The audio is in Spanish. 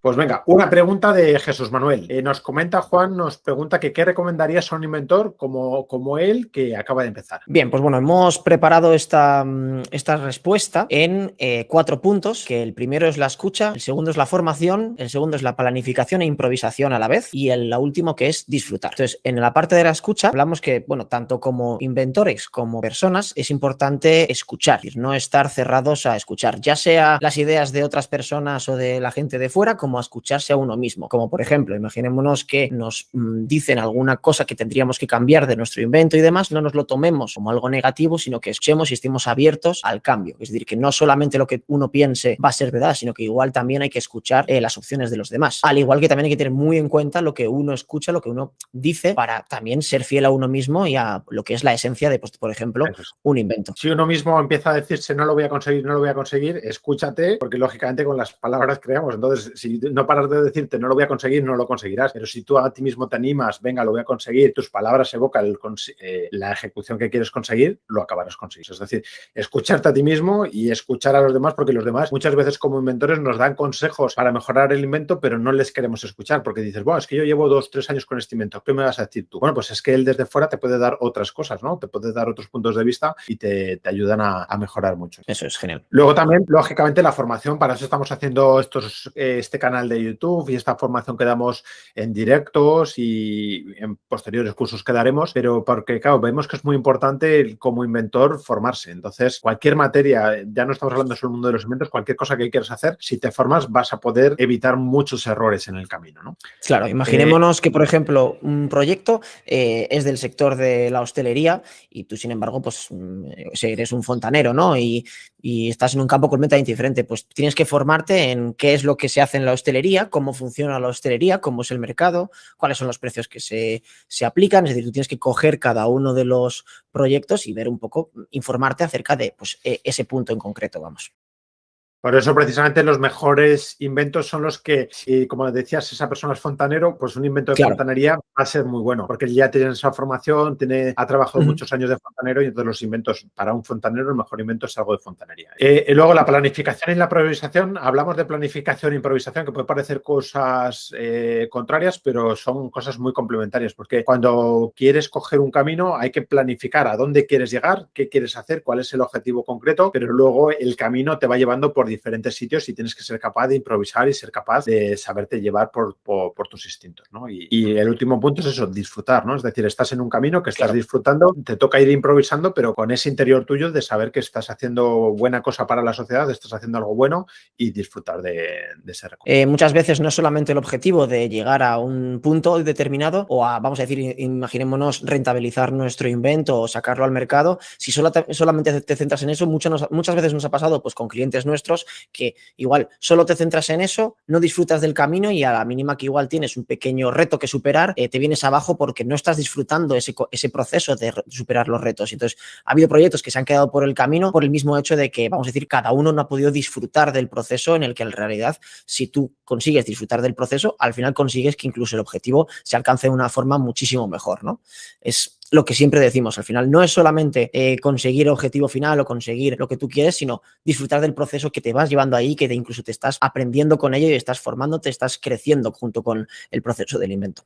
Pues venga, una pregunta de Jesús Manuel. Nos comenta Juan, nos pregunta que qué recomendarías a un inventor como él que acaba de empezar. Bien, pues bueno, hemos preparado esta respuesta en 4 puntos, que el primero es la escucha, el segundo es la formación, el segundo es la planificación e improvisación a la vez y el último que es disfrutar. Entonces, en la parte de la escucha hablamos que, bueno, tanto como inventores como personas es importante escuchar, no estar cerrados a escuchar, ya sea las ideas de otras personas o de la gente de fuera, como a escucharse a uno mismo. Como por ejemplo, imaginémonos que nos dicen alguna cosa que tendríamos que cambiar de nuestro invento y demás, no nos lo tomemos como algo negativo, sino que escuchemos y estemos abiertos al cambio. Es decir, que no solamente lo que uno piense va a ser verdad, sino que igual también hay que escuchar las opciones de los demás. Al igual que también hay que tener muy en cuenta lo que uno escucha, lo que uno dice, para también ser fiel a uno mismo y a lo que es la esencia de, pues, por ejemplo, un invento. Si uno mismo empieza a decirse no lo voy a conseguir, escúchate, porque lógicamente con las palabras creamos. Entonces, si no paras de decirte no lo voy a conseguir, no lo conseguirás. Pero si tú a ti mismo te animas, venga, lo voy a conseguir, tus palabras evocan la ejecución que quieres conseguir, lo acabarás consiguiendo. Es decir, escucharte a ti mismo y escuchar a los demás, porque los demás muchas veces como inventores nos dan consejos para mejorar el invento, pero no les queremos escuchar, porque dices, bueno, es que yo llevo 2-3 años con este invento, ¿qué me vas a decir tú? Bueno, pues es que él desde fuera te puede dar otras cosas, ¿no? Te puede dar otros puntos de vista y te ayudan a mejorar mucho. Eso es genial. Luego también, lógicamente, la formación, para eso estamos haciendo este canal de YouTube y esta formación que damos en directos y en posteriores cursos que daremos, pero porque, claro, vemos que es muy importante como inventor formarse. Entonces, cualquier materia, ya no estamos hablando solo del mundo de los inventos, cualquier cosa que quieras hacer, si te formas vas a poder evitar muchos errores en el camino, ¿no? Claro, imaginémonos que, por ejemplo, un proyecto es del sector de la hostelería y tú, sin embargo, pues eres un fontanero, ¿no? Y estás en un campo completamente diferente. Pues tienes que formarte en qué es lo que se hace en la hostelería, cómo funciona la hostelería, cómo es el mercado, cuáles son los precios que se aplican. Es decir, tú tienes que coger cada uno de los proyectos y ver un poco, informarte acerca de pues, ese punto en concreto, vamos. Por eso, precisamente, los mejores inventos son los que, si, como decías, esa persona es fontanero, pues un invento de fontanería va a ser muy bueno, porque ya tiene esa formación, ha trabajado muchos años de fontanero y entonces los inventos, para un fontanero, el mejor invento es algo de fontanería. Y luego, la planificación y la improvisación. Hablamos de planificación e improvisación, que puede parecer cosas contrarias, pero son cosas muy complementarias, porque cuando quieres coger un camino hay que planificar a dónde quieres llegar, qué quieres hacer, cuál es el objetivo concreto, pero luego el camino te va llevando por diferentes sitios y tienes que ser capaz de improvisar y ser capaz de saberte llevar por tus instintos, ¿no? Y el último punto es eso, disfrutar, ¿no? Es decir, estás en un camino que estás disfrutando, te toca ir improvisando, pero con ese interior tuyo de saber que estás haciendo buena cosa para la sociedad, estás haciendo algo bueno y disfrutar de ese recurso. Muchas veces no es solamente el objetivo de llegar a un punto determinado o a, vamos a decir, imaginémonos rentabilizar nuestro invento o sacarlo al mercado. Si solamente te centras en eso, muchas veces nos ha pasado pues con clientes nuestros que igual solo te centras en eso, no disfrutas del camino y a la mínima que igual tienes un pequeño reto que superar, te vienes abajo porque no estás disfrutando ese proceso de superar los retos. Entonces, ha habido proyectos que se han quedado por el camino por el mismo hecho de que, vamos a decir, cada uno no ha podido disfrutar del proceso, en el que en realidad, si tú consigues disfrutar del proceso, al final consigues que incluso el objetivo se alcance de una forma muchísimo mejor, ¿no? Es lo que siempre decimos, al final no es solamente conseguir el objetivo final o conseguir lo que tú quieres, sino disfrutar del proceso que te vas llevando ahí, que incluso te estás aprendiendo con ello y estás formándote, estás creciendo junto con el proceso del invento.